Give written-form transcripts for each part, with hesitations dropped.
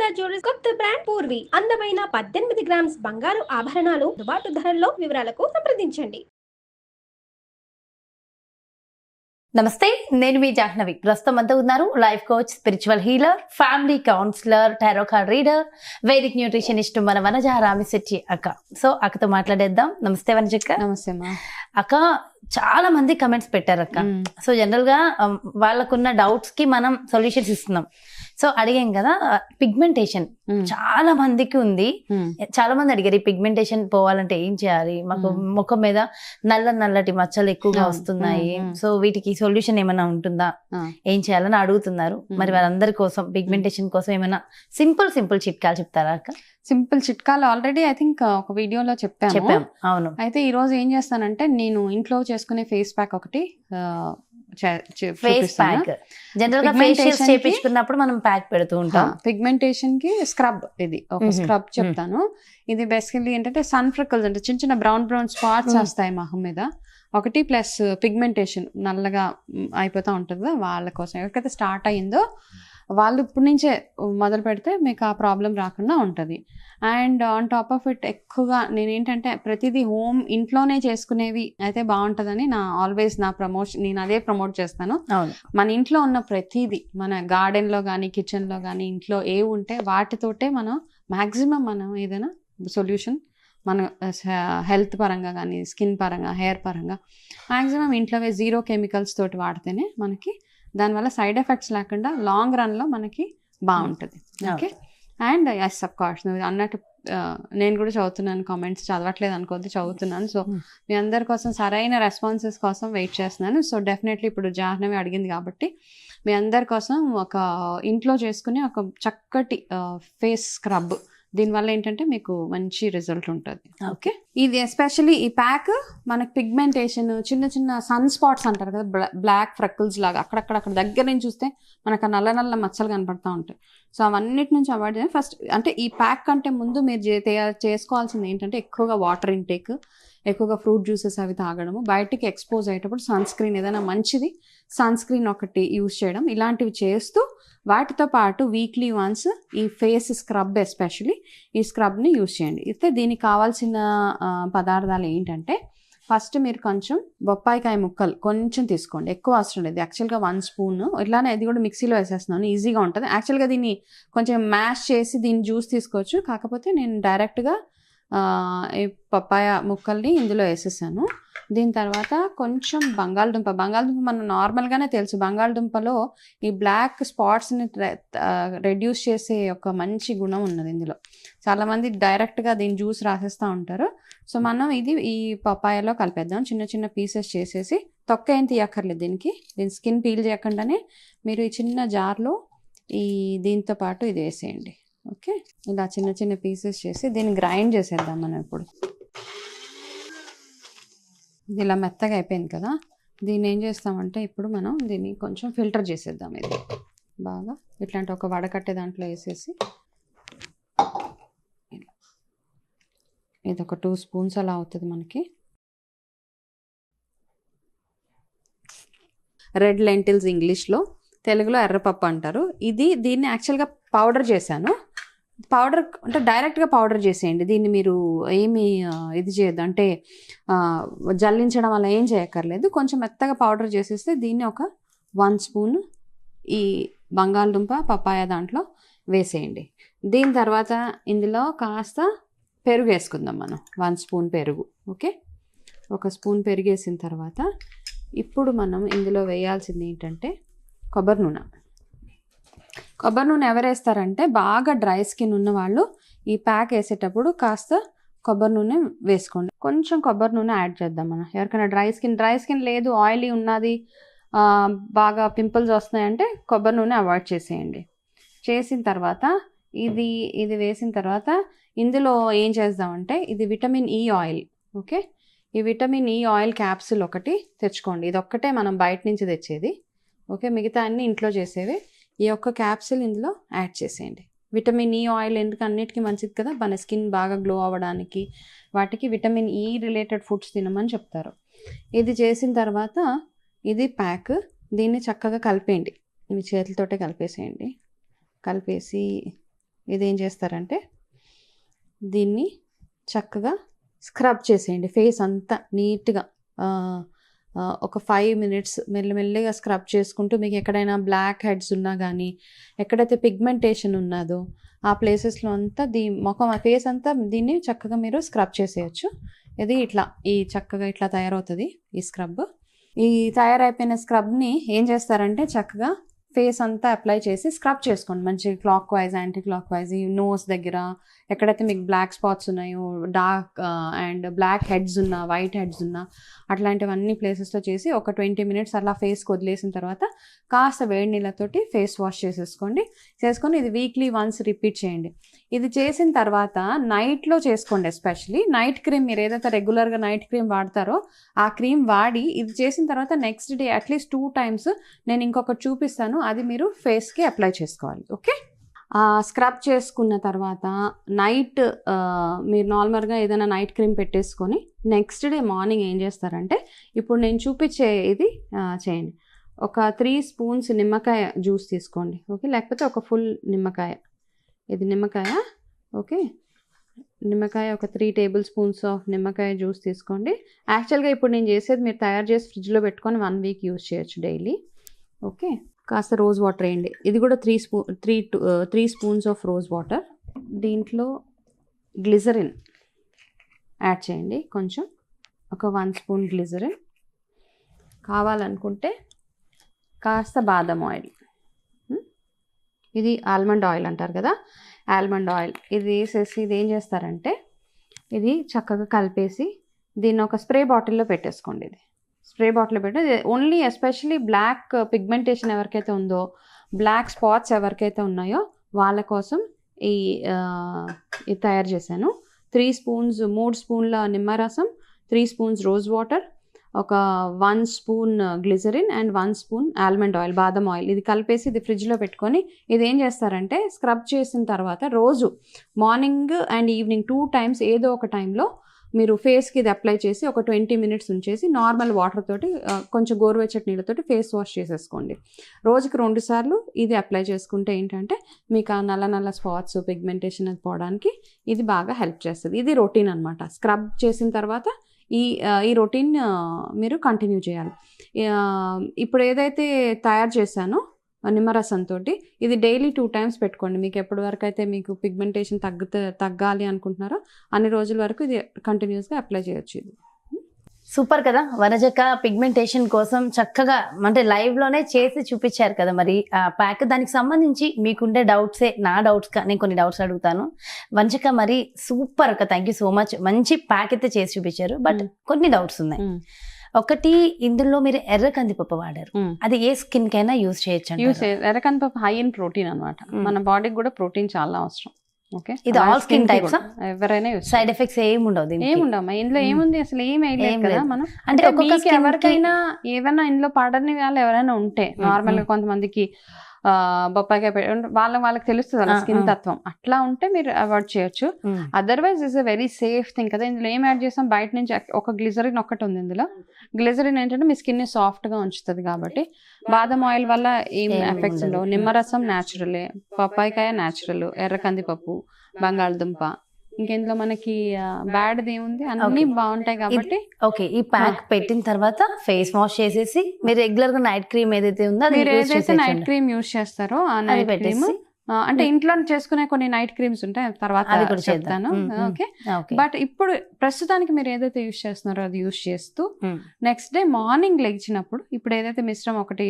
పూర్విత jewellers కొత్త brand Purvi. అందమైన 18 grams బంగారు ఆభరణాలు దుబాటు ధరల్లో. వివరాలకు సంప్రదించండి. నమస్తే, నేను మీ జాహ్నవి. ప్రస్తుతం అంతా ఉన్నారు life coach, spiritual healer, family counsellor, tarot card reader, Vedic nutritionist మన వనజ రామిశెట్టి అక్క. సో అక్కతో మాట్లాడేద్దాం. నమస్తే వనజక్క. నమస్తే అమ్మా. అక్క, చాలా మంది కమెంట్స్ పెట్టారు అక్క. సో జనరల్ గా వాళ్ళకున్న డౌట్స్ కి మనం సొల్యూషన్స్ ఇస్తున్నాం. సో అడిగాం కదా, పిగ్మెంటేషన్ చాలా మందికి ఉంది. చాలా మంది అడిగారు, ఈ పిగ్మెంటేషన్ పోవాలంటే ఏం చేయాలి, మాకు ముఖం మీద నల్లటి మచ్చలు ఎక్కువగా వస్తున్నాయి, సో వీటికి సొల్యూషన్ ఏమైనా ఉంటుందా, ఏం చేయాలని అడుగుతున్నారు. మరి వాళ్ళందరి కోసం పిగ్మెంటేషన్ కోసం ఏమైనా సింపుల్ చిట్కాలు చెప్తారా అక్క? సింపుల్ చిట్కాలు ఆల్రెడీ ఐ థింక్ ఒక వీడియోలో చెప్పాం. అవును. అయితే ఈ రోజు ఏం చేస్తానంటే, నేను ఇంట్లో చేసుకునే ఫేస్ ప్యాక్ ఒకటి ఫేస్ ప్యాక్. జనరల్ గా ఫేషియల్స్ చేయించుకున్నప్పుడు మనం ప్యాక్ పెడుతూ ఉంటాం. పిగ్మెంటేషన్ కి స్క్రబ్, ఇది ఒక స్క్రబ్ చెప్తాను. ఇది బేసికల్లీ ఏంటంటే సన్ ఫ్రికల్స్ అంటే చిన్న బ్రౌన్ స్పాట్స్ వస్తాయి మొహం మీద ఒకటి, ప్లస్ పిగ్మెంటేషన్ నల్లగా అయిపోతూ ఉంటుంది. వాళ్ళ కోసం ఎవరికైతే స్టార్ట్ అయ్యిందో వాళ్ళు ఇప్పటి నుంచే మొదలు పెడితే మీకు ఆ ప్రాబ్లం రాకుండా ఉంటుంది. And on top of it ఎక్కువగా నేనేంటంటే ప్రతిదీ ఇంట్లోనే చేసుకునేవి అయితే బాగుంటుందని ఆల్వేస్ నా ప్రమోషన్, నేను అదే ప్రమోట్ చేస్తాను. మన ఇంట్లో ఉన్న ప్రతిదీ, మన గార్డెన్లో కానీ కిచెన్లో కానీ ఇంట్లో ఏ ఉంటే వాటితోటే మనం మ్యాక్సిమం మనం ఏదైనా సొల్యూషన్ మన హెల్త్ పరంగా కానీ స్కిన్ పరంగా హెయిర్ పరంగా మ్యాక్సిమం ఇంట్లోవే 0 కెమికల్స్ తోటి వాడితేనే మనకి దానివల్ల సైడ్ ఎఫెక్ట్స్ లేకుండా లాంగ్ రన్లో మనకి బాగుంటుంది. Okay. And yes of course నువ్వు అన్నట్టు నేను కూడా చదువుతున్నాను కామెంట్స్, చదవట్లేదు అనుకోద్దు, చదువుతున్నాను. సో మీ అందరి కోసం సరైన రెస్పాన్సెస్ కోసం వెయిట్ చేస్తున్నాను. సో డెఫినెట్లీ ఇప్పుడు జాహ్నవి అడిగింది కాబట్టి మీ అందరి కోసం ఒక ఇంట్లో చేసుకునే ఒక చక్కటి ఫేస్ స్క్రబ్, దీనివల్ల ఏంటంటే మీకు మంచి రిజల్ట్ ఉంటుంది. ఓకే. ఇది ఎస్పెషల్లీ ఈ ప్యాక్ మనకి పిగ్మెంటేషన్, చిన్న సన్ స్పాట్స్ అంటారు కదా, బ్లాక్ ఫ్రెక్కల్స్ లాగా అక్కడ దగ్గర నుంచి చూస్తే మనకు నల్ల మచ్చలు కనపడతా ఉంటాయి. సో అవన్నిటి నుంచి అవాయిడ్ చేయాలి. ఫస్ట్ అంటే ఈ ప్యాక్ కంటే ముందు మీరు చేసుకోవాల్సింది ఏంటంటే ఎక్కువగా వాటర్ ఇంటేక్, ఎక్కువగా ఫ్రూట్ జ్యూసెస్ అవి తాగడము, బయటికి ఎక్స్పోజ్ అయ్యేటప్పుడు సన్ స్క్రీన్ ఏదైనా మంచిది సన్ స్క్రీన్ ఒకటి యూజ్ చేయడం, ఇలాంటివి చేస్తూ వాటితో పాటు వీక్లీ వన్స్ ఈ ఫేస్ స్క్రబ్, ఎస్పెషలీ ఈ స్క్రబ్ని యూజ్ చేయండి. అయితే దీనికి కావాల్సిన పదార్థాలు ఏంటంటే, ఫస్ట్ మీరు కొంచెం బొప్పాయికాయ ముక్కలు కొంచెం తీసుకోండి, ఎక్కువ అవసరం లేదు. యాక్చువల్గా 1 స్పూన్, ఇట్లానే ఇది కూడా మిక్సీలో వేసేస్తున్నాను, ఈజీగా ఉంటుంది. యాక్చువల్గా దీన్ని కొంచెం మ్యాష్ చేసి దీన్ని జ్యూస్ తీసుకోవచ్చు, కాకపోతే నేను డైరెక్ట్గా ఈ పప్పాయ ముక్కల్ని ఇందులో వేసేసాను. దీని తర్వాత కొంచెం బంగాళదుంప మనం నార్మల్గానే తెలుసు, బంగాళదుంపలో ఈ బ్లాక్ స్పాట్స్ని రెడ్యూస్ చేసే ఒక మంచి గుణం ఉన్నది ఇందులో. చాలామంది డైరెక్ట్గా దీని జ్యూస్ రాసేస్తూ ఉంటారు. సో మనం ఈ పప్పాయలో కలిపేద్దాం. చిన్న పీసెస్ చేసేసి, తొక్క ఏం తీయక్కర్లేదు దీని స్కిన్ పీల్ చేయకుండానే మీరు ఈ చిన్న జార్లో దీంతో పాటు ఇది వేసేయండి. ఓకే. ఇలా చిన్న పీసెస్ చేసి దీన్ని గ్రైండ్ చేసేద్దాం మనం. ఇప్పుడు ఇది ఇలా మెత్తగా అయిపోయింది కదా, దీన్ని ఏం చేస్తామంటే ఇప్పుడు మనం దీన్ని కొంచెం ఫిల్టర్ చేసేద్దాం. ఇది బాగా ఇట్లాంటి ఒక వడకట్టే దాంట్లో వేసేసి ఇది ఒక 2 స్పూన్స్ అలా అవుతుంది మనకి. రెడ్ లెంటిల్స్ ఇంగ్లీష్లో, తెలుగులో ఎర్రపప్పు అంటారు. దీన్ని యాక్చువల్గా పౌడర్ చేశాను. పౌడర్ అంటే డైరెక్ట్గా పౌడర్ చేసేయండి. దీన్ని మీరు ఏమి ఇది చేయొద్దు, అంటే జల్లించడం వల్ల ఏం చేయక్కర్లేదు. కొంచెం మెత్తగా పౌడర్ చేసేస్తే దీన్ని ఒక 1 స్పూన్ ఈ బంగాళదుంప పప్పాయ దాంట్లో వేసేయండి. దీని తర్వాత ఇందులో కాస్త పెరుగు వేసుకుందాం మనం, 1 స్పూన్ పెరుగు. ఓకే. 1 స్పూన్ పెరుగు వేసిన తర్వాత ఇప్పుడు మనం ఇందులో వేయాల్సింది ఏంటంటే కొబ్బరి నూనె ఎవరు వేస్తారంటే, బాగా డ్రై స్కిన్ ఉన్న వాళ్ళు ఈ ప్యాక్ వేసేటప్పుడు కాస్త కొబ్బరి నూనె వేసుకోండి. కొంచెం కొబ్బరి నూనె యాడ్ చేద్దాం మనం. ఎవరికైనా డ్రై స్కిన్ లేదు, ఆయిలీ ఉన్నది, బాగా పింపుల్స్ వస్తున్నాయంటే కొబ్బరి నూనె అవాయిడ్ చేసేయండి. చేసిన తర్వాత ఇది వేసిన తర్వాత ఇందులో ఏం చేద్దామంటే, ఇది విటమిన్ ఈ ఆయిల్. ఓకే. ఈ విటమిన్ ఈ ఆయిల్ క్యాప్సూల్ ఒకటి తెచ్చుకోండి. ఇది ఒక్కటే మనం బయట నుంచి తెచ్చేది. ఓకే. మిగతా అన్నీ ఇంట్లో చేసేవి. ఈ ఒక్క క్యాప్సూల్ ఇందులో యాడ్ చేసేయండి. విటమిన్ ఈ ఆయిల్ ఎందుకు అన్నిటికీ మంచిది కదా, మన స్కిన్ బాగా గ్లో అవ్వడానికి వాటికి విటమిన్ ఈ రిలేటెడ్ ఫుడ్స్ తినమని చెప్తారు. ఇది చేసిన తర్వాత ఇది ప్యాక్, దీన్ని చక్కగా కలిపేయండి. మీ చేతులతోటే కలిపేసేయండి. కలిపేసి ఇదేం చేస్తారంటే దీన్ని చక్కగా స్క్రబ్ చేసేయండి ఫేస్ అంతా నీట్గా. ఒక 5 minutes మెల్లమెల్లగా స్క్రబ్ చేసుకుంటూ మీకు ఎక్కడైనా బ్లాక్ హెడ్స్ ఉన్నా కానీ ఎక్కడైతే పిగ్మెంటేషన్ ఉన్నదో ఆ ప్లేసెస్లో అంతా ఫేస్ అంతా దీన్ని చక్కగా మీరు స్క్రబ్ చేసేయచ్చు. ఇది చక్కగా ఇట్లా తయారవుతుంది ఈ స్క్రబ్. ఈ తయారైపోయిన స్క్రబ్ని ఏం చేస్తారంటే చక్కగా ఫేస్ అంతా అప్లై చేసి స్క్రబ్ చేసుకోండి మంచిగా clock wise anti clock wise. ఈ నోస్ దగ్గర ఎక్కడైతే మీకు బ్లాక్ స్పాట్స్ ఉన్నాయో, డార్క్ అండ్ బ్లాక్ హెడ్స్ ఉన్నా, వైట్ హెడ్స్ ఉన్నా అట్లాంటివన్నీ ప్లేసెస్లో చేసి ఒక 20 minutes అలా ఫేస్కి వదిలేసిన తర్వాత కాస్త వేడి నీళ్ళతోటి ఫేస్ వాష్ చేసుకొని ఇది వీక్లీ వన్స్ రిపీట్ చేయండి. ఇది చేసిన తర్వాత నైట్లో చేసుకోండి. ఎస్పెషలీ నైట్ క్రీమ్, మీరు ఏదైతే రెగ్యులర్గా నైట్ క్రీమ్ వాడతారో ఆ క్రీమ్ వాడి ఇది చేసిన తర్వాత నెక్స్ట్ డే అట్లీస్ట్ 2 times నేను ఇంకొకటి చూపిస్తాను, అది మీరు ఫేస్కి అప్లై చేసుకోవాలి. ఓకే, స్క్రబ్ చేసుకున్న తర్వాత నైట్ మీరు నార్మల్గా ఏదైనా నైట్ క్రీమ్ పెట్టేసుకొని నెక్స్ట్ డే మార్నింగ్ ఏం చేస్తారంటే ఇప్పుడు నేను చూపించే ఇది చేయండి. ఒక 3 spoons నిమ్మకాయ జ్యూస్ తీసుకోండి. ఓకే, లేకపోతే ఒక ఫుల్ నిమ్మకాయ, ఇది నిమ్మకాయ. ఓకే, నిమ్మకాయ ఒక 3 tablespoons ఆఫ్ నిమ్మకాయ జ్యూస్ తీసుకోండి. యాక్చువల్గా ఇప్పుడు నేను చేసేది మీరు తయారు చేసి ఫ్రిడ్జ్లో పెట్టుకొని 1 week యూజ్ చేయొచ్చు డైలీ. ఓకే, కాస్త రోజ్ వాటర్ వేయండి. ఇది కూడా 3 spoons ఆఫ్ రోజ్ వాటర్. దీంట్లో గ్లిజరిన్ యాడ్ చేయండి కొంచెం, ఒక 1 spoon గ్లిజరిన్. కావాలనుకుంటే కాస్త బాదం ఆయిల్, ఇది ఆల్మండ్ ఆయిల్ అంటారు కదా, ఆల్మండ్ ఆయిల్ ఇది వేసేసి ఇది ఏం చేస్తారంటే ఇది చక్కగా కలిపేసి దీన్ని ఒక స్ప్రే బాటిల్లో పెట్టేసుకోండి. ఇది స్ప్రే బాటిల్లో పెట్టి ఓన్లీ ఎస్పెషలీ బ్లాక్ పిగ్మెంటేషన్ ఎవరికైతే ఉందో, బ్లాక్ స్పాట్స్ ఎవరికైతే ఉన్నాయో వాళ్ళ కోసం ఇది తయారు చేశాను. 3 spoons నిమ్మరసం, 3 spoons రోజ్ వాటర్, ఒక 1 spoon glycerin and 1 spoon almond oil, బాదం ఆయిల్. ఇది కలిపేసి ఇది ఫ్రిడ్జ్లో పెట్టుకొని ఇది ఏం చేస్తారంటే స్క్రబ్ చేసిన తర్వాత రోజు మార్నింగ్ అండ్ ఈవినింగ్ 2 times ఏదో ఒక టైంలో మీరు ఫేస్కి ఇది అప్లై చేసి ఒక 20 minutes ఉంచేసి నార్మల్ వాటర్ తోటి కొంచెం గోరువెచ్చటి నీళ్ళతోటి ఫేస్ వాష్ చేసేసుకోండి. రోజుకి 2 సార్లు ఇది అప్లై చేసుకుంటే ఏంటంటే మీకు ఆ నల్ల స్పాట్స్ పిగ్మెంటేషన్ అది పోవడానికి ఇది బాగా హెల్ప్ చేస్తుంది. ఇది రొటీన్ అనమాట. స్క్రబ్ చేసిన తర్వాత ఈ రొటీన్ మీరు కంటిన్యూ చేయాలి. ఇప్పుడు ఏదైతే తయారు చేశానో నిమ్మరసంతో ఇది డైలీ 2 times పెట్టుకోండి. మీకు ఎప్పటి వరకు అయితే మీకు పిగ్మెంటేషన్ తగ్గాలి అనుకుంటున్నారో అన్ని రోజుల వరకు ఇది కంటిన్యూస్గా అప్లై చేయొచ్చు. ఇది సూపర్ కదా వనజక్క, పిగ్మెంటేషన్ కోసం చక్కగా అంటే లైవ్ లోనే చేసి చూపించారు కదా. మరి ఆ ప్యాక్ దానికి సంబంధించి మీకుండే డౌట్సే నా డౌట్స్, నేను కొన్ని డౌట్స్ అడుగుతాను. వనజక్క మరి సూపర్ అక్క, థ్యాంక్ యూ సో మచ్. మంచి ప్యాక్ అయితే చేసి చూపించారు, బట్ కొన్ని డౌట్స్ ఉన్నాయి. ఒకటి, ఇందులో మీరు ఎర్ర కందిపప్పు వాడారు, అది ఏ స్కిన్ కైనా యూజ్ చేయొచ్చు? ఎర్ర కందిపప్పు హై ఇన్ ప్రోటీన్ అనమాట. మన బాడీకి కూడా ప్రోటీన్ చాలా అవసరం. ఓకే, ఇది ఆల్ స్కిన్ టైప్స్, ఎవరైనా సైడ్ ఎఫెక్ట్స్ ఏముండవు? ఏముండవు ఇందులో. ఏముంది అసలు ఏం వేయలేదు కదా మనం. అంటే ఎవరికైనా ఏమైనా ఇందులో పడని వాళ్ళు ఎవరైనా ఉంటే నార్మల్ గా కొంతమందికి బొప్పాయికాయ వాళ్ళకి తెలుస్తుంది అలా స్కిన్ తత్వం, అట్లా ఉంటే మీరు అవాయిడ్ చేయొచ్చు. Otherwise is a very safe thing కదా. ఇందులో ఏం యాడ్ చేస్తాం, బయట నుంచి ఒక గ్లిజరిన్ ఒకటి ఉంది ఇందులో. గ్లిజరిన్ ఏంటంటే మీ స్కిన్ ని సాఫ్ట్ గా ఉంచుతుంది కాబట్టి. బాదం ఆయిల్ వల్ల ఏం ఎఫెక్ట్స్ ఉండవు. నిమ్మరసం న్యాచురలే, పప్పాయికాయ న్యాచురల్, ఎర్ర కందిపప్పు, బంగాళదుంప, ఇంకెందులో మనకి బ్యాడ్ ఏముంది, అన్ని బాగుంటాయి కాబట్టి. ఓకే, ఈ ప్యాక్ పెట్టిన తర్వాత ఫేస్ వాష్ చేసేసి మీరు రెగ్యులర్ గా నైట్ క్రీమ్ ఏదైతే ఉందో మీరు ఏదైతే నైట్ క్రీమ్ యూజ్ చేస్తారో ఆ నైట్ క్రీమ్ అంటే ఇంట్లో చేసుకునే కొన్ని నైట్ క్రీమ్స్ ఉంటాయి, తర్వాత అది కూడా చెప్తాను. ఓకే, బట్ ఇప్పుడు ప్రస్తుతానికి మీరు ఏదైతే యూజ్ చేస్తున్నారో అది యూజ్ చేస్తూ నెక్స్ట్ డే మార్నింగ్ లెగిచినప్పుడు ఇప్పుడు ఏదైతే మిశ్రమం ఒకటి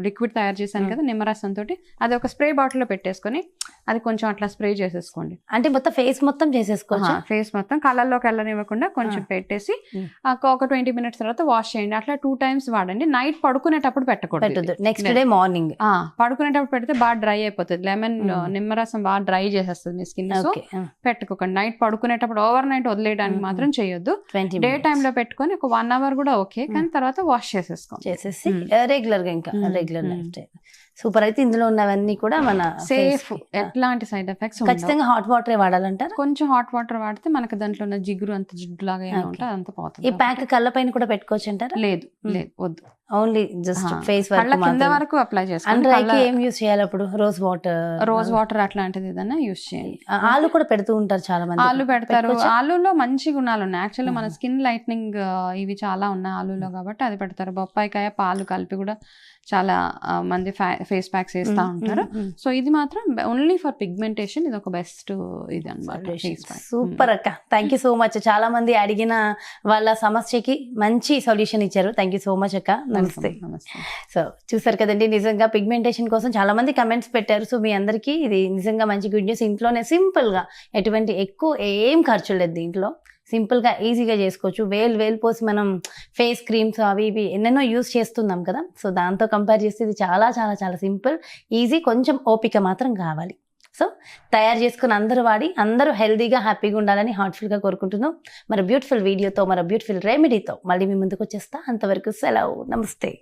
లిక్విడ్ తయారు చేశాను కదా నిమ్మరసం తోటి, అది ఒక స్ప్రే బాటిల్ లో పెట్టేసుకొని అది కొంచెం అట్లా స్ప్రే చేసేసుకోండి. అంటే మొత్తం ఫేస్ మొత్తం చేసేసుకోవచ్చు. ఫేస్ మొత్తం కళ్ళల్లోకి వెళ్ళనివ్వకుండా కొంచెం పెట్టేసి ఒక 20 minutes తర్వాత వాష్ చేయండి. అట్లా 2 times వాడండి. నైట్ పడుకునేటప్పుడు పెట్టకూడదు. నెక్స్ట్ డే మార్నింగ్ పడుకునేటప్పుడు పెడితే బాగా డ్రై అయిపోతుంది. లెమన్ నిమ్మరసం బాగా డ్రై చేసేస్తుంది మీ స్కిన్. సో పెట్టుకోకండి. నైట్ పడుకునేటప్పుడు ఓవర్ నైట్ వదిలేయడానికి మాత్రం చేయొద్దు. డే టైమ్ లో పెట్టుకొని ఒక 1 hour కూడా ఓకే, కానీ తర్వాత వాష్ చేసేసి రెగ్యులర్ గా ఇంకా రెగ్యులర్ లైఫ్ స్టైల్. సూపర్. అయితే ఇందులో ఉన్నవన్నీ కూడా మన సేఫ్, face కి. ఎట్లాంటి సైడ్ ఎఫెక్ట్స్ ఖచ్చితంగా హాట్ వాటరే వాడాలంటారు. కొంచెం హాట్ వాటర్ వాడితే మనకి దాంట్లో ఉన్న జిగురు అంత జిడ్డు లాగా ఏమైనా Okay. ఉంటే అదంతా ఈ పోతుంది. ప్యాక్ కళ్ళ పైన కూడా పెట్టుకోవచ్చు అంటారా? లేదు లేదు వద్దు, ఓన్లీ జస్ట్ ఫేస్ కళ్ళ కింద వరకు వరకు అప్లై అండ్ చేసుకోండి. ఐకి ఏం యూస్ చేయాలి అప్పుడు? రోజ్ వాటర్, రోజ్ వాటర్ అట్లాంటిది ఏదైనా యూస్ చేయండి. ఆలు కూడా పెడుతూ ఉంటారు చాలా మంది. ఆలు పెడతారు. పెట్టుకోవచ్చా? ఆలులో మంచి గుణాలు ఉన్నాయి. యాక్చువల్లీ మన స్కిన్ లైట్నింగ్ ఇవి చాలా ఉన్నాయి ఆలులో, కాబట్టి అది పెడతారు. బొప్పాయికాయ పాలు కలిపి కూడా చాలా మంది ఫేస్ ప్యాక్స్ వేస్తూ ఉంటారు. సో ఇది మాత్రం ఓన్లీ ఫర్ పిగ్మెంటేషన్, ఇది ఒక బెస్ట్ ఇది అనమాట. సూపర్ అక్క, థ్యాంక్ యూ సో మచ్. చాలా మంది అడిగిన వాళ్ళ సమస్యకి మంచి సొల్యూషన్ ఇచ్చారు. థ్యాంక్ యూ సో మచ్ అక్క. నమస్తే. సో చూసారు కదండి, నిజంగా పిగ్మెంటేషన్ కోసం చాలా మంది కమెంట్స్ పెట్టారు. సో మీ అందరికీ ఇది నిజంగా మంచి గుడ్ న్యూస్. ఇంట్లోనే సింపుల్ గా, ఎటువంటి ఎక్కువ ఏం ఖర్చు లేదు దీంట్లో, సింపుల్ గా ఈజీగా చేసుకోవచ్చు. వేలు పోసి మనం ఫేస్ క్రీమ్స్ అవి ఇవి ఎన్నెన్నో యూస్ చేస్తున్నాం కదా. సో దాంతో కంపేర్ చేస్తే ఇది చాలా చాలా చాలా సింపుల్, ఈజీ, కొంచెం ఓపిక మాత్రం కావాలి. సో తయారు చేసుకుని అందరూ వాడి అందరూ హెల్దీగా హ్యాపీగా ఉండాలని హార్ట్ఫుల్గా కోరుకుంటున్నాం. మరి బ్యూటిఫుల్ వీడియోతో, మరి బ్యూటిఫుల్ రెమెడీతో మళ్ళీ మీ ముందుకు వచ్చేస్తా. అంతవరకు సెలవు, నమస్తే.